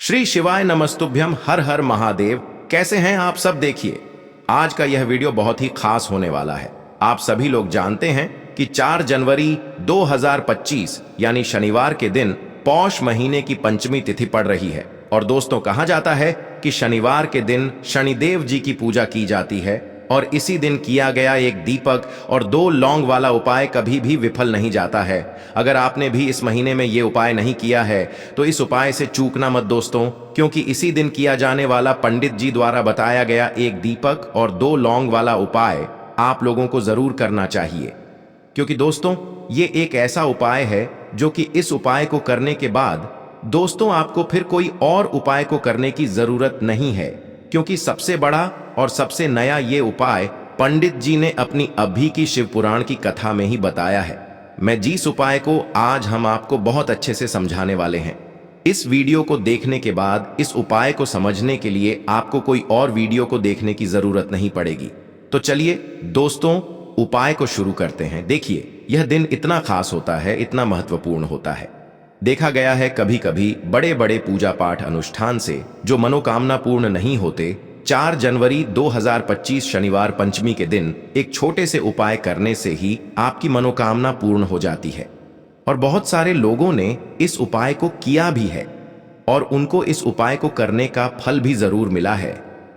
श्री शिवाय नमस्तुभ्यम, हर हर महादेव। कैसे हैं आप सब? देखिए, आज का यह वीडियो बहुत ही खास होने वाला है। आप सभी लोग जानते हैं कि 4 जनवरी 2025 यानी शनिवार के दिन पौष महीने की पंचमी तिथि पड़ रही है। और दोस्तों, कहा जाता है कि शनिवार के दिन शनिदेव जी की पूजा की जाती है और इसी दिन किया गया एक दीपक और 2 लौंग वाला उपाय कभी भी विफल नहीं जाता है। अगर आपने भी इस महीने में ये उपाय नहीं किया है तो इस उपाय से चूकना मत दोस्तों, क्योंकि इसी दिन किया जाने वाला पंडित जी द्वारा बताया गया एक दीपक और 2 लौंग वाला उपाय आप लोगों को जरूर करना चाहिए। क्योंकि दोस्तों, ये एक ऐसा उपाय है जो कि इस उपाय को करने के बाद दोस्तों आपको फिर कोई और उपाय को करने की जरूरत नहीं है, क्योंकि सबसे बड़ा और सबसे नया ये उपाय पंडित जी ने अपनी अभी की शिव पुराण की कथा में ही बताया है। मैं जिस उपाय को आज हम आपको बहुत अच्छे से समझाने वाले हैं, इस वीडियो को देखने के बाद इस उपाय को समझने के लिए आपको कोई और वीडियो को देखने की जरूरत नहीं पड़ेगी। तो चलिए दोस्तों, उपाय को शुरू करते हैं। देखिए, यह दिन इतना खास होता है, इतना महत्वपूर्ण होता है। देखा गया है कभी कभी बड़े बड़े पूजा पाठ अनुष्ठान से जो मनोकामना पूर्ण नहीं होते, 4 जनवरी 2025 शनिवार पंचमी के दिन एक छोटे से उपाय करने से ही आपकी मनोकामना पूर्ण हो जाती है। और बहुत सारे लोगों ने इस उपाय को किया भी है और उनको इस उपाय को करने का फल भी जरूर मिला है।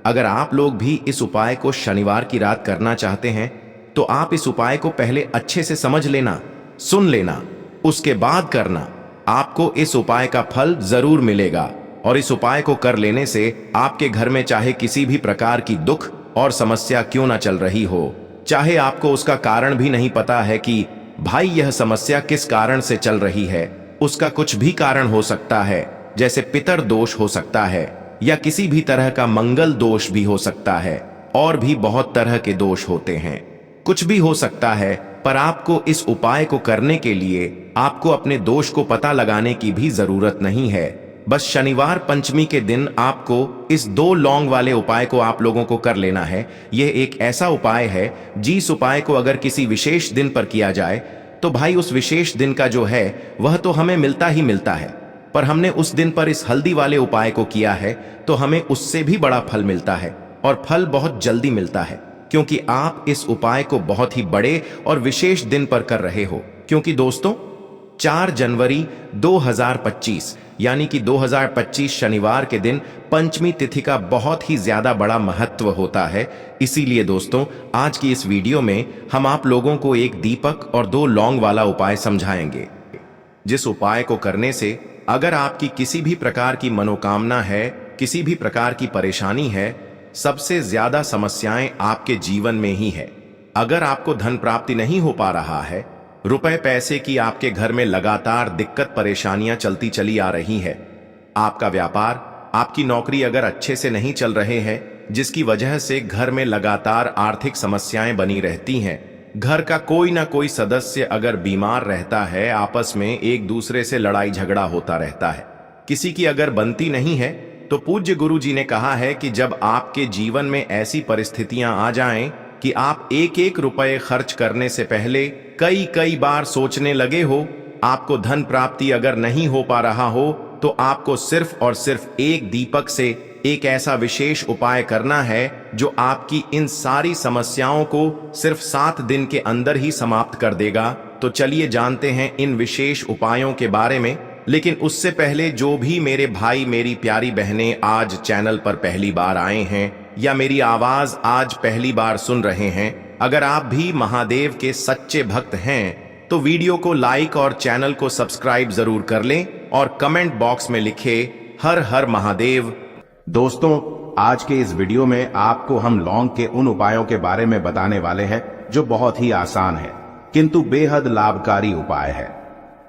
अगर आप लोग भी इस उपाय को शनिवार की रात करना चाहते हैं तो आप इस उपाय को पहले अच्छे से समझ लेना, सुन लेना, उसके बाद करना। आपको इस उपाय का फल जरूर मिलेगा और इस उपाय को कर लेने से आपके घर में चाहे किसी भी प्रकार की दुख और समस्या क्यों ना चल रही हो, चाहे आपको उसका कारण भी नहीं पता है कि भाई यह समस्या किस कारण से चल रही है, उसका कुछ भी कारण हो सकता है, जैसे पितर दोष हो सकता है या किसी भी तरह का मंगल दोष भी हो सकता है, और भी बहुत तरह के दोष होते हैं, कुछ भी हो सकता है। पर आपको इस उपाय को करने के लिए आपको अपने दोष को पता लगाने की भी जरूरत नहीं है। बस शनिवार पंचमी के दिन आपको इस 2 लौंग वाले उपाय को आप लोगों को कर लेना है। यह एक ऐसा उपाय है जिस उपाय को अगर किसी विशेष दिन पर किया जाए तो भाई उस विशेष दिन का जो है वह तो हमें मिलता ही मिलता है, पर हमने उस दिन पर इस हल्दी वाले उपाय को किया है तो हमें उससे भी बड़ा फल मिलता है और फल बहुत जल्दी मिलता है, क्योंकि आप इस उपाय को बहुत ही बड़े और विशेष दिन पर कर रहे हो। क्योंकि दोस्तों, 4 जनवरी 2025 यानी कि 2025 शनिवार के दिन पंचमी तिथि का बहुत ही ज्यादा बड़ा महत्व होता है। इसीलिए दोस्तों, आज की इस वीडियो में हम आप लोगों को एक दीपक और 2 लौंग वाला उपाय समझाएंगे, जिस उपाय को करने से अगर आपकी किसी भी प्रकार की मनोकामना है, किसी भी प्रकार की परेशानी है, सबसे ज्यादा समस्याएं आपके जीवन में ही है। अगर आपको धन प्राप्ति नहीं हो पा रहा है, रुपए पैसे की आपके घर में लगातार दिक्कत परेशानियां चलती चली आ रही है, आपका व्यापार, आपकी नौकरी अगर अच्छे से नहीं चल रहे हैं, जिसकी वजह से घर में लगातार आर्थिक समस्याएं बनी रहती हैं, घर का कोई ना कोई सदस्य अगर बीमार रहता है, आपस में एक दूसरे से लड़ाई झगड़ा होता रहता है, किसी की अगर बनती नहीं है, तो पूज्य गुरु जी ने कहा है कि जब आपके जीवन में ऐसी परिस्थितियां आ जाएं कि आप एक एक रुपए खर्च करने से पहले कई बार सोचने लगे हो, आपको धन प्राप्ति अगर नहीं हो पा रहा हो, तो आपको सिर्फ और सिर्फ एक दीपक से एक ऐसा विशेष उपाय करना है जो आपकी इन सारी समस्याओं को सिर्फ 7 दिन के अंदर ही समाप्त कर देगा। तो चलिए जानते हैं इन विशेष उपायों के बारे में। लेकिन उससे पहले जो भी मेरे भाई मेरी प्यारी बहनें आज चैनल पर पहली बार आए हैं या मेरी आवाज आज पहली बार सुन रहे हैं, अगर आप भी महादेव के सच्चे भक्त हैं तो वीडियो को लाइक और चैनल को सब्सक्राइब जरूर कर लें और कमेंट बॉक्स में लिखे हर हर महादेव। दोस्तों, आज के इस वीडियो में आपको हम लौंग के उन उपायों के बारे में बताने वाले हैं जो बहुत ही आसान है किंतु बेहद लाभकारी उपाय है।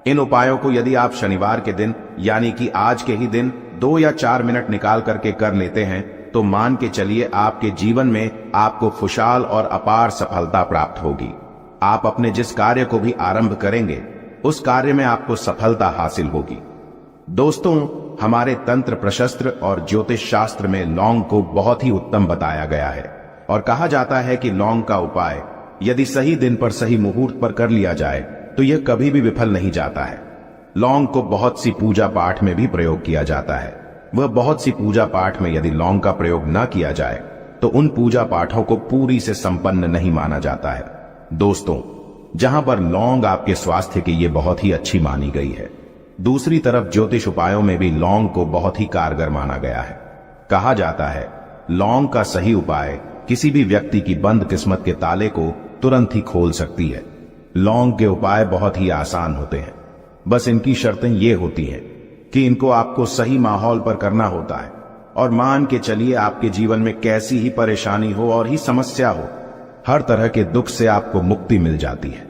इन उपायों को यदि आप शनिवार के दिन यानी कि आज के ही दिन 2 या 4 मिनट निकाल करके कर लेते हैं तो मान के चलिए आपके जीवन में आपको खुशहाल और अपार सफलता प्राप्त होगी। आप अपने जिस कार्य को भी आरंभ करेंगे उस कार्य में आपको सफलता हासिल होगी। दोस्तों, हमारे तंत्र प्रशस्त्र और ज्योतिष शास्त्र में लौंग को बहुत ही उत्तम बताया गया है और कहा जाता है कि लौंग का उपाय यदि सही दिन पर सही मुहूर्त पर कर लिया जाए तो यह कभी भी विफल नहीं जाता है। लौंग को बहुत सी पूजा पाठ में भी प्रयोग किया जाता है। वह बहुत सी पूजा पाठ में यदि लौंग का प्रयोग न किया जाए तो उन पूजा पाठों को पूरी से संपन्न नहीं माना जाता है। दोस्तों, जहां पर लौंग आपके स्वास्थ्य के लिए बहुत ही अच्छी मानी गई है, दूसरी तरफ ज्योतिष उपायों में भी लौंग को बहुत ही कारगर माना गया है। कहा जाता है लौंग का सही उपाय किसी भी व्यक्ति की बंद किस्मत के ताले को तुरंत ही खोल सकती है। लौंग के उपाय बहुत ही आसान होते हैं, बस इनकी शर्तें ये होती हैं कि इनको आपको सही माहौल पर करना होता है और मान के चलिए आपके जीवन में कैसी ही परेशानी हो और ही समस्या हो, हर तरह के दुख से आपको मुक्ति मिल जाती है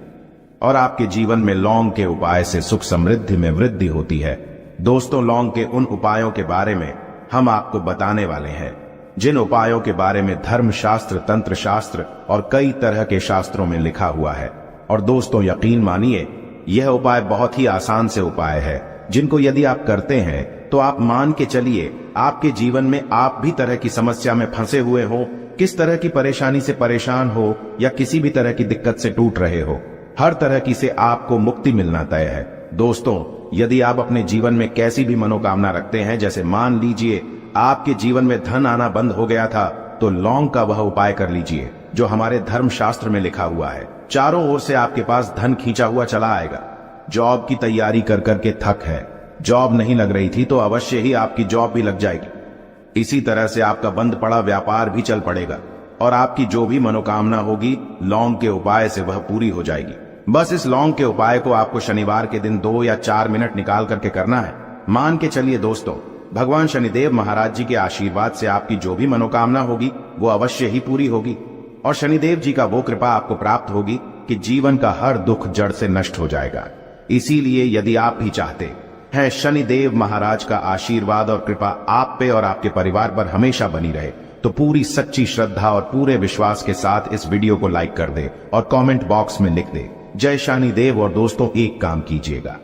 और आपके जीवन में लौंग के उपाय से सुख समृद्धि में वृद्धि होती है। दोस्तों, लौंग के उन उपायों के बारे में हम आपको बताने वाले हैं जिन उपायों के बारे में धर्मशास्त्र, तंत्र शास्त्र और कई तरह के शास्त्रों में लिखा हुआ है। और दोस्तों, यकीन मानिए यह उपाय बहुत ही आसान से उपाय है जिनको यदि आप करते हैं तो आप मान के चलिए आपके जीवन में आप भी तरह की समस्या में फंसे हुए हो, किस तरह की परेशानी से परेशान हो या किसी भी तरह की दिक्कत से टूट रहे हो, हर तरह की से आपको मुक्ति मिलना तय है। दोस्तों, यदि आप अपने जीवन में कैसी भी मनोकामना रखते हैं, जैसे मान लीजिए आपके जीवन में धन आना बंद हो गया था, तो लौंग का वह उपाय कर लीजिए जो हमारे धर्मशास्त्र में लिखा हुआ है। चारों ओर से आपके पास धन खींचा हुआ चला आएगा। जॉब की तैयारी कर करके थक है, जॉब नहीं लग रही थी तो अवश्य ही आपकी जॉब भी लग जाएगी। इसी तरह से आपका बंद पड़ा व्यापार भी चल पड़ेगा और आपकी जो भी मनोकामना होगी लौंग के उपाय से वह पूरी हो जाएगी। बस इस लौंग के उपाय को आपको शनिवार के दिन 2 या 4 मिनट निकाल करके करना है। मान के चलिए दोस्तों, भगवान शनिदेव महाराज जी के आशीर्वाद से आपकी जो भी मनोकामना होगी वो अवश्य ही पूरी होगी और शनिदेव जी का वो कृपा आपको प्राप्त होगी कि जीवन का हर दुख जड़ से नष्ट हो जाएगा। इसीलिए यदि आप भी चाहते हैं शनिदेव महाराज का आशीर्वाद और कृपा आप पे और आपके परिवार पर हमेशा बनी रहे, तो पूरी सच्ची श्रद्धा और पूरे विश्वास के साथ इस वीडियो को लाइक कर दे और कमेंट बॉक्स में लिख दे जय शनिदेव। और दोस्तों, एक काम कीजिएगा,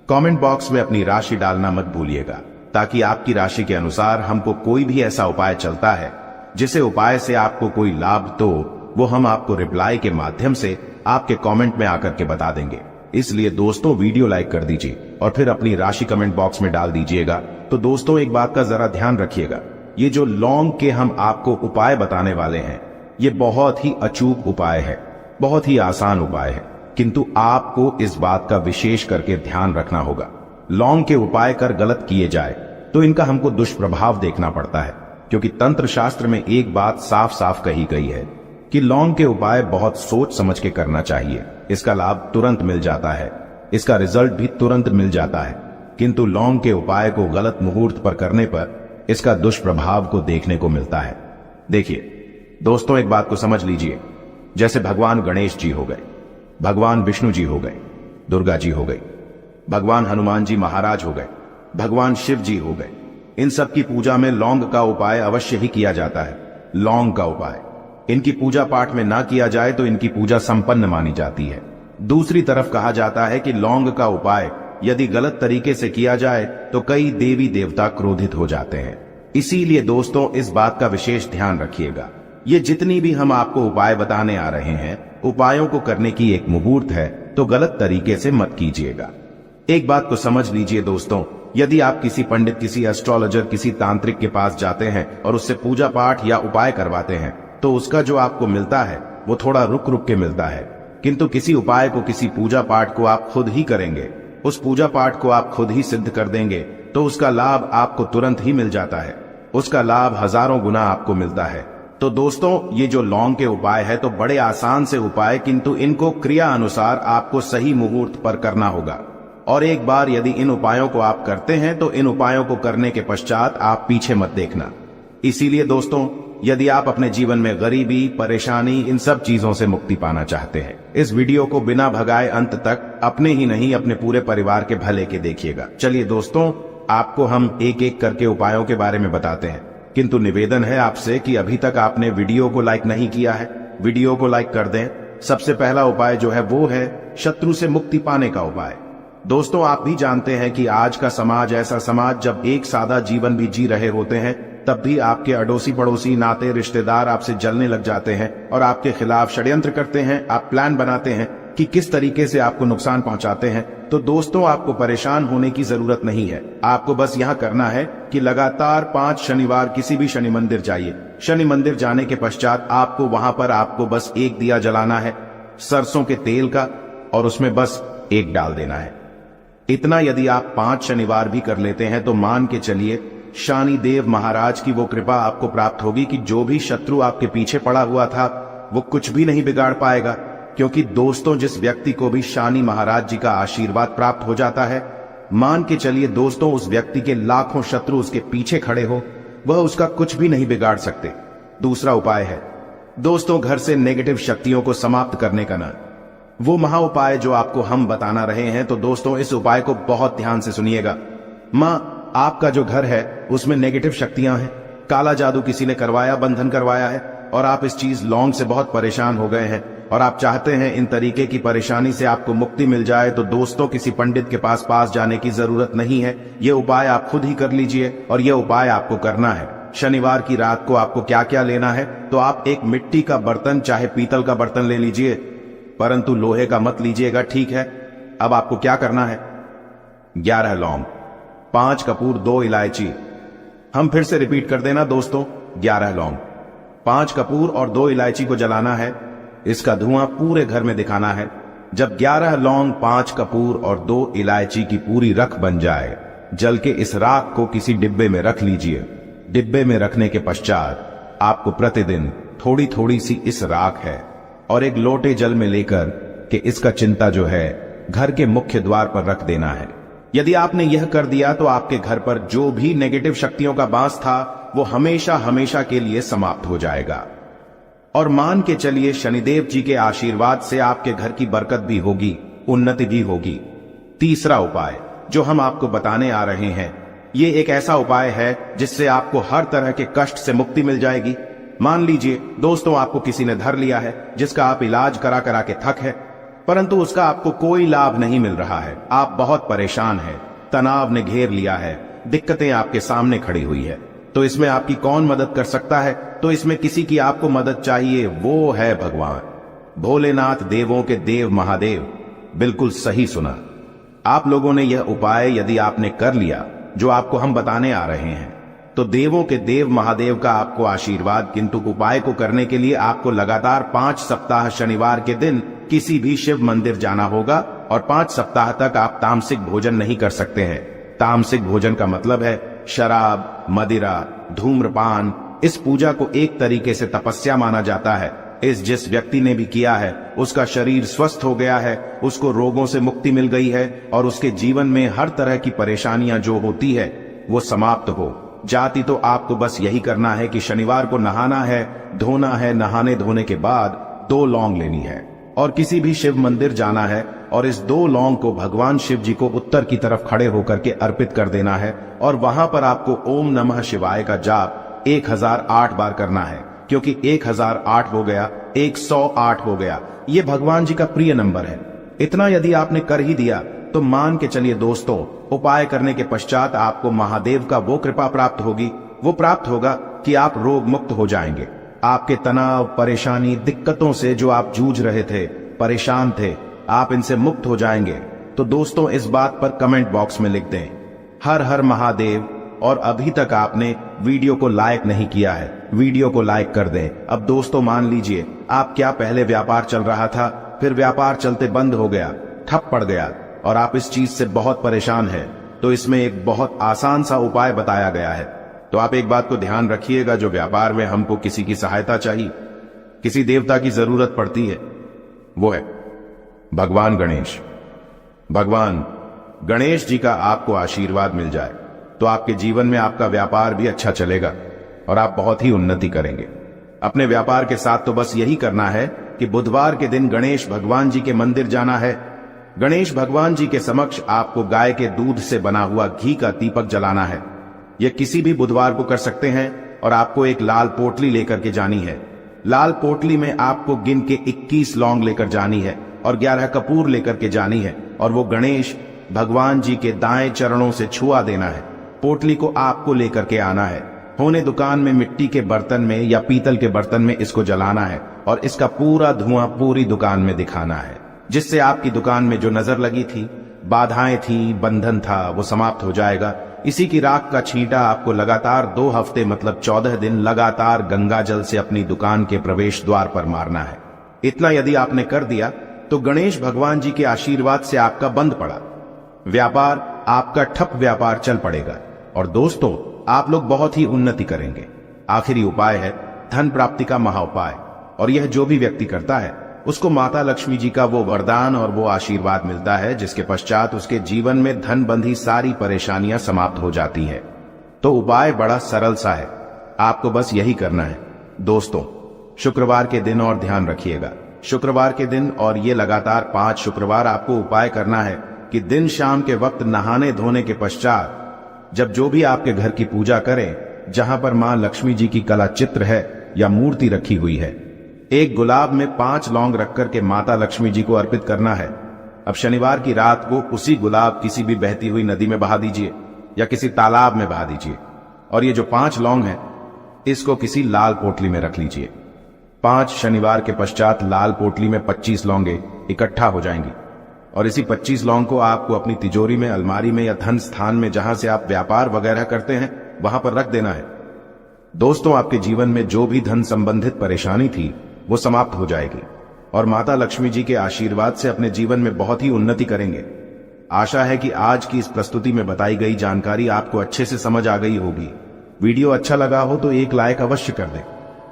कमेंट बॉक्स में अपनी राशि डालना मत भूलिएगा, ताकि आपकी राशि के अनुसार हमको कोई भी ऐसा उपाय चलता है जिसे उपाय से आपको कोई लाभ, तो वो हम आपको रिप्लाई के माध्यम से आपके कमेंट में आकर के बता देंगे। इसलिए दोस्तों, वीडियो लाइक कर दीजिए और फिर अपनी राशि कमेंट बॉक्स में डाल दीजिएगा। तो दोस्तों, एक बात का जरा ध्यान रखिएगा, ये जो लौंग के हम आपको उपाय बताने वाले हैं ये बहुत ही अचूक उपाय है, बहुत ही आसान उपाय है, किंतु आपको इस बात का विशेष करके ध्यान रखना होगा। लौंग के उपाय कर गलत किए जाए तो इनका हमको दुष्प्रभाव देखना पड़ता है, क्योंकि तंत्र शास्त्र में एक बात साफ साफ कही गई है कि लौंग के उपाय बहुत सोच समझ के करना चाहिए। इसका लाभ तुरंत मिल जाता है, इसका रिजल्ट भी तुरंत मिल जाता है, किंतु लौंग के उपाय को गलत मुहूर्त पर करने पर इसका दुष्प्रभाव को देखने को मिलता है। देखिए दोस्तों, एक बात को समझ लीजिए, जैसे भगवान गणेश जी हो गए, भगवान विष्णु जी हो गए, दुर्गा जी हो गई, भगवान हनुमान जी महाराज हो गए, भगवान शिव जी हो गए, इन सब की पूजा में लौंग का उपाय अवश्य ही किया जाता है। लौंग का उपाय इनकी पूजा पाठ में ना किया जाए तो इनकी पूजा संपन्न मानी जाती है। दूसरी तरफ कहा जाता है कि लौंग का उपाय यदि गलत तरीके से किया जाए तो कई देवी देवता क्रोधित हो जाते हैं। इसीलिए दोस्तों, इस बात का विशेष ध्यान रखिएगा। ये जितनी भी हम आपको उपाय बताने आ रहे हैं, उपायों को करने की एक मुहूर्त है, तो गलत तरीके से मत कीजिएगा। एक बात को समझ लीजिए दोस्तों, यदि आप किसी पंडित, किसी एस्ट्रोलॉजर, किसी तांत्रिक के पास जाते हैं और उससे पूजा पाठ या उपाय करवाते हैं, तो उसका जो आपको मिलता है वो थोड़ा रुक रुक के मिलता है। किंतु किसी उपाय को, किसी पूजा पाठ को आप खुद ही करेंगे, उस पूजा पाठ को आप खुद ही सिद्ध कर देंगे, तो उसका लाभ आपको तुरंत ही मिल जाता है, उसका लाभ हजारों गुना आपको मिलता है। तो दोस्तों, ये जो लौंग के उपाय है तो बड़े आसान से उपाय, किंतु इनको क्रिया अनुसार आपको सही मुहूर्त पर करना होगा। और एक बार यदि इन उपायों को आप करते हैं तो इन उपायों को करने के पश्चात आप पीछे मत देखना। इसीलिए दोस्तों, यदि आप अपने जीवन में गरीबी, परेशानी, इन सब चीजों से मुक्ति पाना चाहते हैं, इस वीडियो को बिना भगाए अंत तक अपने ही नहीं अपने पूरे परिवार के भले के देखिएगा। चलिए दोस्तों, आपको हम एक एक करके उपायों के बारे में बताते हैं, किंतु निवेदन है आपसे कि अभी तक आपने वीडियो को लाइक नहीं किया है, वीडियो को लाइक कर दें। सबसे पहला उपाय जो है वो है शत्रु से मुक्ति पाने का उपाय। दोस्तों, आप भी जानते हैं कि आज का समाज ऐसा समाज, जब एक सादा जीवन भी जी रहे होते हैं तब भी आपके अड़ोसी पड़ोसी, नाते रिश्तेदार आपसे जलने लग जाते हैं और आपके खिलाफ षड्यंत्र करते हैं। आप प्लान बनाते हैं कि किस तरीके से आपको नुकसान पहुंचाते हैं, तो दोस्तों आपको परेशान होने की जरूरत नहीं है। आपको बस यह करना है कि लगातार 5 शनिवार किसी भी शनि मंदिर जाइए। शनि मंदिर जाने के पश्चात आपको वहां पर आपको बस एक दिया जलाना है सरसों के तेल का, और उसमें बस एक डाल देना है। इतना यदि आप 5 शनिवार भी कर लेते हैं तो मान के चलिए शनिदेव महाराज की वो कृपा आपको प्राप्त होगी कि जो भी शत्रु आपके पीछे पड़ा हुआ था वो कुछ भी नहीं बिगाड़ पाएगा। क्योंकि दोस्तों जिस व्यक्ति को भी शनि महाराज जी का आशीर्वाद प्राप्त हो जाता है, मान के चलिए दोस्तों उस व्यक्ति के लाखों शत्रु उसके पीछे खड़े हो, वह उसका कुछ भी नहीं बिगाड़ सकते। दूसरा उपाय है दोस्तों घर से नेगेटिव शक्तियों को समाप्त करने का ना, वो महा उपाय जो आपको हम बताना रहे हैं। तो दोस्तों इस उपाय को बहुत ध्यान से सुनिएगा। आपका जो घर है उसमें नेगेटिव शक्तियां हैं, काला जादू किसी ने करवाया, बंधन करवाया है, और आप इस चीज लौंग से बहुत परेशान हो गए हैं और आप चाहते हैं इन तरीके की परेशानी से आपको मुक्ति मिल जाए, तो दोस्तों किसी पंडित के पास जाने की जरूरत नहीं है। ये उपाय आप खुद ही कर लीजिए और ये उपाय आपको करना है। शनिवार की रात को आपको क्या क्या लेना है, तो आप एक मिट्टी का बर्तन चाहे पीतल का बर्तन ले लीजिए, परंतु लोहे का मत लीजिएगा, ठीक है। अब आपको क्या करना है, 11 लौंग, 5 कपूर, 2 इलायची। हम फिर से रिपीट कर देना दोस्तों, 11 लौंग, 5 कपूर और 2 इलायची को जलाना है। इसका धुआं पूरे घर में दिखाना है। जब 11 लौंग, 5 कपूर और 2 इलायची की पूरी रख बन जाए, जल के इस राख को किसी डिब्बे में रख लीजिए। डिब्बे में रखने के पश्चात आपको प्रतिदिन थोड़ी थोड़ी सी इस राख है और एक लोटे जल में लेकर के इसका चिंता जो है घर के मुख्य द्वार पर रख देना है। यदि आपने यह कर दिया तो आपके घर पर जो भी नेगेटिव शक्तियों का बांस था वो हमेशा हमेशा के लिए समाप्त हो जाएगा। और मान के चलिए शनिदेव जी के आशीर्वाद से आपके घर की बरकत भी होगी, उन्नति भी होगी। तीसरा उपाय जो हम आपको बताने आ रहे हैं, ये एक ऐसा उपाय है जिससे आपको हर तरह के कष्ट से मुक्ति मिल जाएगी। मान लीजिए दोस्तों आपको किसी ने धर लिया है जिसका आप इलाज करा करा के थक है, परंतु उसका आपको कोई लाभ नहीं मिल रहा है। आप बहुत परेशान हैं, तनाव ने घेर लिया है, दिक्कतें आपके सामने खड़ी हुई है। तो इसमें आपकी कौन मदद कर सकता है? तो इसमें किसी की आपको मदद चाहिए, वो है भगवान भोलेनाथ, देवों के देव महादेव। बिल्कुल सही सुना। आप लोगों ने यह उपाय यदि आपने कर लिया जो आपको हम बताने आ रहे हैं, तो देवों के देव महादेव का आपको आशीर्वाद। किंतु उपाय को करने के लिए आपको लगातार 5 सप्ताह शनिवार के दिन किसी भी शिव मंदिर जाना होगा और 5 सप्ताह तक आप तामसिक भोजन नहीं कर सकते हैं। तामसिक भोजन का मतलब है शराब, मदिरा, धूम्रपान। इस पूजा को एक तरीके से तपस्या माना जाता है। इस जिस व्यक्ति ने भी किया है उसका शरीर स्वस्थ हो गया है, उसको रोगों से मुक्ति मिल गई है और उसके जीवन में हर तरह की परेशानियां जो होती है वो समाप्त हो जाती। तो आपको बस यही करना है कि शनिवार को नहाना है, धोना है, नहाने धोने के बाद 2 लौंग लेनी है और किसी भी शिव मंदिर जाना है और इस 2 लौंग को भगवान शिव जी को उत्तर की तरफ खड़े होकर के अर्पित कर देना है। और वहां पर आपको ओम नमः शिवाय का जाप 1008 बार करना है, क्योंकि 1008 हो गया, 108 हो गया, ये भगवान जी का प्रिय नंबर है। इतना यदि आपने कर ही दिया तो मान के चलिए दोस्तों, उपाय करने के पश्चात आपको महादेव का वो कृपा प्राप्त होगी, वो प्राप्त होगा कि आप रोग मुक्त हो जाएंगे। आपके तनाव, परेशानी, दिक्कतों से जो आप जूझ रहे थे, परेशान थे, आप इनसे मुक्त हो जाएंगे। तो दोस्तों इस बात पर कमेंट बॉक्स में लिख दें हर हर महादेव। और अभी तक आपने वीडियो को लाइक नहीं किया है, वीडियो को लाइक कर दें। अब दोस्तों मान लीजिए आप क्या पहले व्यापार चल रहा था, फिर व्यापार चलते बंद हो गया, ठप पड़ गया और आप इस चीज से बहुत परेशान हैं, तो इसमें एक बहुत आसान सा उपाय बताया गया है। तो आप एक बात को ध्यान रखिएगा, जो व्यापार में हमको किसी की सहायता चाहिए, किसी देवता की जरूरत पड़ती है, वो है भगवान गणेश। भगवान गणेश जी का आपको आशीर्वाद मिल जाए तो आपके जीवन में आपका व्यापार भी अच्छा चलेगा और आप बहुत ही उन्नति करेंगे। अपने व्यापार के साथ तो बस यही करना है कि बुधवार के दिन गणेश भगवान जी के मंदिर जाना है। गणेश भगवान जी के समक्ष आपको गाय के दूध से बना हुआ घी का दीपक जलाना है। यह किसी भी बुधवार को कर सकते हैं और आपको एक लाल पोटली लेकर के जानी है। लाल पोटली में आपको गिन के 21 लौंग लेकर जानी है और 11 कपूर लेकर के जानी है और वो गणेश भगवान जी के दाएं चरणों से छुआ देना है। पोटली को आपको लेकर के आना है। होने दुकान में मिट्टी के बर्तन में या पीतल के बर्तन में इसको जलाना है और इसका पूरा धुआं पूरी दुकान में दिखाना है। जिससे आपकी दुकान में जो नजर लगी थी, बाधाएं थी, बंधन था, वो समाप्त हो जाएगा। इसी की राख का छींटा आपको लगातार 2 हफ्ते मतलब 14 दिन लगातार गंगा जल से अपनी दुकान के प्रवेश द्वार पर मारना है। इतना यदि आपने कर दिया तो गणेश भगवान जी के आशीर्वाद से आपका बंद पड़ा व्यापार, आपका ठप व्यापार चल पड़ेगा और दोस्तों आप लोग बहुत ही उन्नति करेंगे। आखिरी उपाय है धन प्राप्ति का महाउपाय, और यह जो भी व्यक्ति करता है उसको माता लक्ष्मी जी का वो वरदान और वो आशीर्वाद मिलता है, जिसके पश्चात उसके जीवन में धन बंधी सारी परेशानियां समाप्त हो जाती है। तो उपाय बड़ा सरल सा है, आपको बस यही करना है। दोस्तों शुक्रवार के दिन और ध्यान रखिएगा, शुक्रवार के दिन और ये लगातार 5 शुक्रवार आपको उपाय करना है कि दिन शाम के वक्त नहाने धोने के पश्चात जब जो भी आपके घर की पूजा करें, जहां पर मां लक्ष्मी जी की कला चित्र है या मूर्ति रखी हुई है, एक गुलाब में 5 लौंग रख करके माता लक्ष्मी जी को अर्पित करना है। अब शनिवार की रात को उसी गुलाब किसी भी बहती हुई नदी में बहा दीजिए या किसी तालाब में बहा दीजिए, और ये जो 5 लौंग है इसको किसी लाल पोटली में रख लीजिए। 5 शनिवार के पश्चात लाल पोटली में 25 लौंगे इकट्ठा हो जाएंगी, और इसी 25 लौंग को आपको अपनी तिजोरी में, अलमारी में या धन स्थान में जहां से आप व्यापार वगैरह करते हैं वहां पर रख देना है। दोस्तों आपके जीवन में जो भी धन संबंधित परेशानी थी वो समाप्त हो जाएगी और माता लक्ष्मी जी के आशीर्वाद से अपने जीवन में बहुत ही उन्नति करेंगे। आशा है कि आज की इस प्रस्तुति में बताई गई जानकारी आपको अच्छे से समझ आ गई होगी। वीडियो अच्छा लगा हो तो एक लाइक अवश्य कर दें।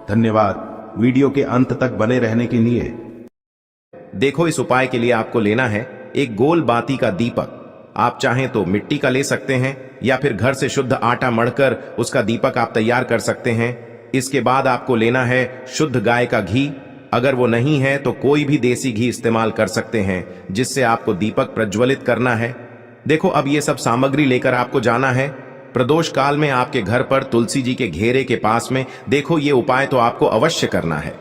धन्यवाद वीडियो के अंत तक बने रहने के लिए। देखो इस उपाय के लिए आपको लेना है एक गोल बाती का दीपक। आप चाहें तो मिट्टी का ले सकते हैं या फिर घर से शुद्ध आटा मढ़कर उसका दीपक आप तैयार कर सकते हैं। इसके बाद आपको लेना है शुद्ध गाय का घी। अगर वो नहीं है तो कोई भी देसी घी इस्तेमाल कर सकते हैं, जिससे आपको दीपक प्रज्वलित करना है। देखो अब ये सब सामग्री लेकर आपको जाना है प्रदोष काल में आपके घर पर तुलसी जी के घेरे के पास में। देखो ये उपाय तो आपको अवश्य करना है।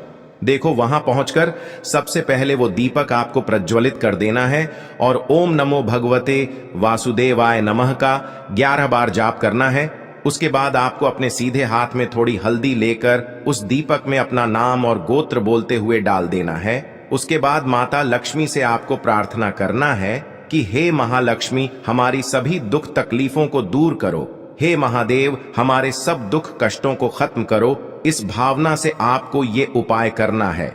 देखो वहां पहुंचकर सबसे पहले वो दीपक आपको प्रज्वलित कर देना है और ओम नमो भगवते वासुदेवाय नमः का 11 बार जाप करना है। उसके बाद आपको अपने सीधे हाथ में थोड़ी हल्दी लेकर उस दीपक में अपना नाम और गोत्र बोलते हुए डाल देना है। उसके बाद माता लक्ष्मी से आपको प्रार्थना करना है कि हे महालक्ष्मी हमारी सभी दुख तकलीफों को दूर करो, हे महादेव हमारे सब दुख कष्टों को खत्म करो। इस भावना से आपको ये उपाय करना है।